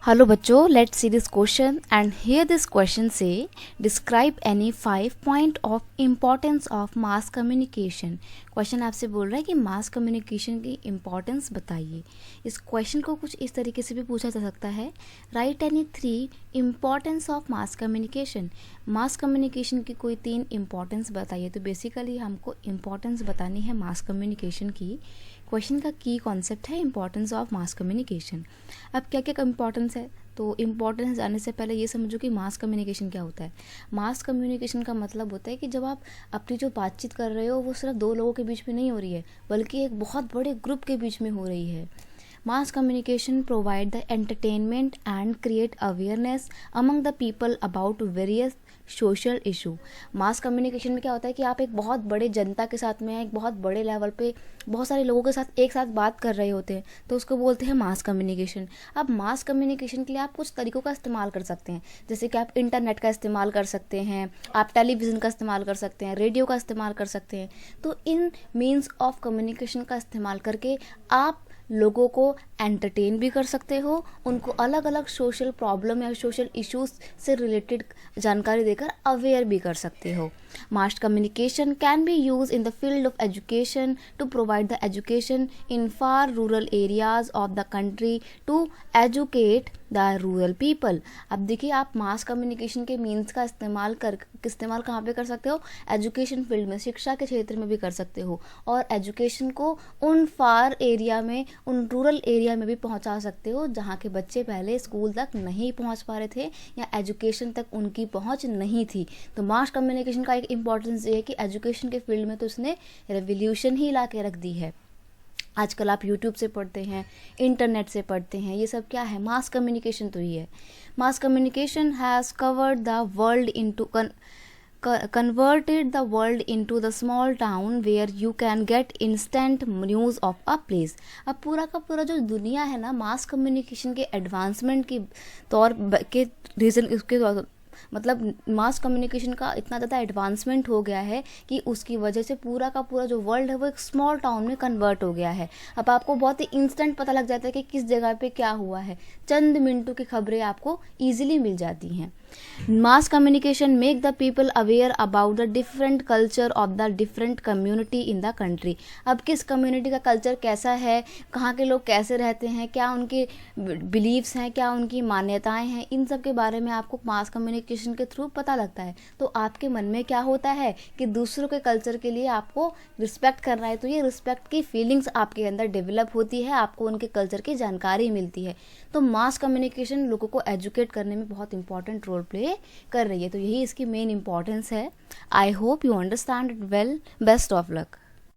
Hello बच्चों, let's see this question and here this question say describe any 5 point of importance of mass communication। Question आपसे बोल रहा है कि mass communication की इम्पोर्टेंस बताइए। इस क्वेश्चन को कुछ इस तरीके से भी पूछा जा सकता है, right any 3 importance of mass communication. Mass communication की कोई 3 इम्पॉर्टेंस बताइए। तो बेसिकली हमको इम्पॉर्टेंस बतानी है मास कम्युनिकेशन की। क्वेश्चन का की कॉन्सेप्ट है इम्पॉर्टेंस ऑफ मास कम्युनिकेशन। अब क्या क्या इम्पॉर्टेंस है, तो इम्पॉर्टेंस जाने से पहले ये समझो कि मास कम्युनिकेशन क्या होता है। मास कम्युनिकेशन का मतलब होता है कि जब आप अपनी जो बातचीत कर रहे हो वो सिर्फ 2 लोगों के बीच में नहीं हो रही है, बल्कि एक बहुत बड़े ग्रुप के बीच में हो रही है। Mass communication provide the entertainment and create awareness among the people about various social issue. Mass communication में क्या होता है कि आप एक बहुत बड़े जनता के साथ में एक बहुत बड़े लेवल पे बहुत सारे लोगों के साथ एक साथ बात कर रहे होते हैं, तो उसको बोलते हैं मास कम्युनिकेशन। अब मास कम्युनिकेशन के लिए आप कुछ तरीकों का इस्तेमाल कर सकते हैं, जैसे कि आप इंटरनेट का इस्तेमाल कर सकते हैं, आप टेलीविज़न का इस्तेमाल कर सकते हैं, रेडियो का इस्तेमाल कर सकते हैं। तो इन मीन्स ऑफ कम्युनिकेशन का इस्तेमाल करके आप लोगों को एंटरटेन भी कर सकते हो, उनको अलग अलग सोशल प्रॉब्लम या सोशल इश्यूज से रिलेटेड जानकारी देकर अवेयर भी कर सकते हो। Mass communication can be use in the field of education to provide the education in far rural areas of the country to educate the rural people. अब देखिए, आप मास कम्युनिकेशन के मीन्स का इस्तेमाल कहाँ पे कर सकते हो? एजुकेशन फील्ड में, शिक्षा के क्षेत्र में भी कर सकते हो, और एजुकेशन को उन फार एरिया में, उन रूरल एरिया में भी पहुंचा सकते हो जहाँ के बच्चे पहले स्कूल तक नहीं पहुंच पा रहे थे या एजुकेशन तक उनकी पहुंच नहीं थी। तो मास कम्युनिकेशन का एक इम्पॉर्टेंस ये है कि एजुकेशन के फील्ड में तो उसने रेवोल्यूशन ही ला के रख दी है। आजकल आप यूट्यूब से पढ़ते हैं, इंटरनेट से पढ़ते हैं, ये सब क्या है? मास कम्युनिकेशन तो ये है। Mass communication has covered the world into converted the world into the small town where you can get instant news of a place। अब पूरा का पूरा जो दुनिया है ना, मास कम्युनिकेशन के एडवांसमेंट के तौर के रीज़न उसके मतलब मास कम्युनिकेशन का इतना ज़्यादा एडवांसमेंट हो गया है कि उसकी वजह से पूरा का पूरा जो वर्ल्ड है वो एक स्मॉल टाउन में कन्वर्ट हो गया है। अब आपको बहुत ही इंस्टेंट पता लग जाता है कि किस जगह पे क्या हुआ है, चंद मिनटों की खबरें आपको ईजिली मिल जाती हैं। Mass communication make the people aware about the different culture of the different community in the country. अब किस कम्युनिटी का कल्चर कैसा है, कहाँ के लोग कैसे रहते हैं, क्या उनके बिलीव्स हैं, क्या उनकी मान्यताएं हैं, इन सब के बारे में आपको मास कम्युनिकेशन के थ्रू पता लगता है। तो आपके मन में क्या होता है कि दूसरों के कल्चर के लिए आपको रिस्पेक्ट करना है, तो ये रिस्पेक्ट की फीलिंग्स आपके अंदर डेवलप होती है, आपको उनके कल्चर की जानकारी मिलती है। तो मास कम्युनिकेशन लोगों को एजुकेट करने में बहुत इंपॉर्टेंट रोल प्ले कर रही है। तो यही इसकी मेन इंपॉर्टेंस है। I hope you understand it well. Best of luck.